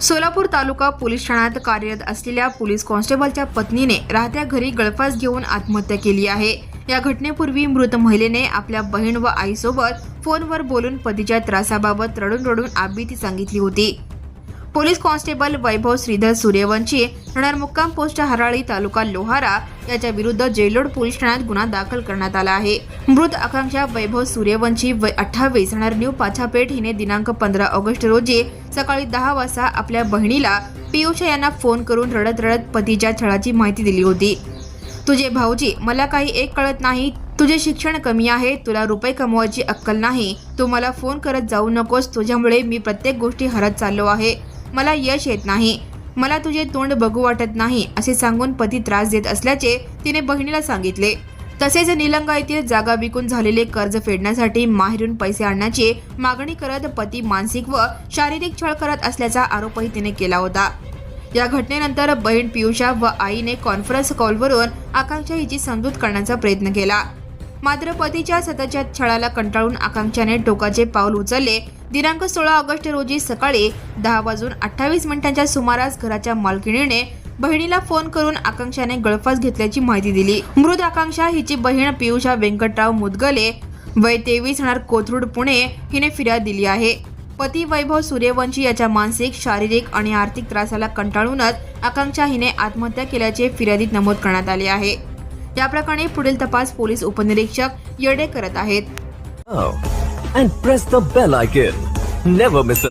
सोलापूर तालुका police ठाण्यात कार्यरत असलेल्या पोलीस कॉन्स्टेबलच्या पत्नीने राहत्या घरी गळफास घेऊन आत्महत्या केली आहे। या घटनेपूर्वी मृत महिलेने आपल्या बहीण व आईसोबत फोनवर बोलून पतीच्या त्रासाबाबत रडून रडून आबीती सांगितली होती। पोलीस कॉन्स्टेबल वैभव श्रीधर सूर्यवंशी राहणार मुक्काम पोस्ट हराळी तालुका लोहारा याच्या विरुद्ध जेलोड पोलीस ठाण्यात गुन्हा दाखल करण्यात आला आहे। मृत आकांक्षा वैभव सूर्यवंशी वय 28 राहणार न्यू पाछापेठ हिने दिनांक 15 ऑगस्ट रोजी सकाळी 10 वाजता आपल्या बहिणीला पियुषा यांना फोन करून रडत रडत पतीच्या छळाची माहिती दिली होती। तुझे भाऊजी, मला काही एक कळत नाही, तुझे शिक्षण कमी आहे, तुला रुपये कमवायची अक्कल नाही, तू मला फोन करत जाऊ नकोस, तुझ्यामुळे मी प्रत्येक गोष्टी हरत चाललो आहे, मला यश येत नाही, मला तुझे तोंड बघू वाटत नाही असे सांगून पती त्रास देत असल्याचे तिने बहिणीला सांगितले। तसेच निलंगा येथील जागा विकून झालेले कर्ज फेडण्यासाठी माहेरून पैसे आणण्याची मागणी करत पती मानसिक व शारीरिक छळ करत असल्याचा आरोपही तिने केला होता। या घटनेनंतर बहीण पियुषा व आईने कॉन्फरन्स कॉलवरून आकांक्षा हिची समजूत करण्याचा प्रयत्न केला, मात्र पतीच्या सततच्या छळाला कंटाळून आकांक्षाने टोकाचे पाऊल उचलले। दिनांक 16 ऑगस्ट रोजी सकाळी 10:28 सुमारास घराच्या मालकिणीने बहिणीला फोन करून आकांक्षाने गळफास घेतल्याची माहिती दिली। मृत आकांक्षा हिची बहीण पियुषा व्यंकटराव मुदगले वय 23 राहणार कोथरूड पुणे हिने फिर्याद दिली आहे। पती वैभव सूर्यवंशी याच्या मानसिक, शारीरिक आणि आर्थिक त्रासाला कंटाळूनच आकांक्षा हिने आत्महत्या केल्याचे फिर्यादीत नमूद करण्यात आले आहे। या प्रकरणी पुढील तपास पोलीस उपनिरीक्षक येडे करत आहेत। And press the bell icon. Never miss a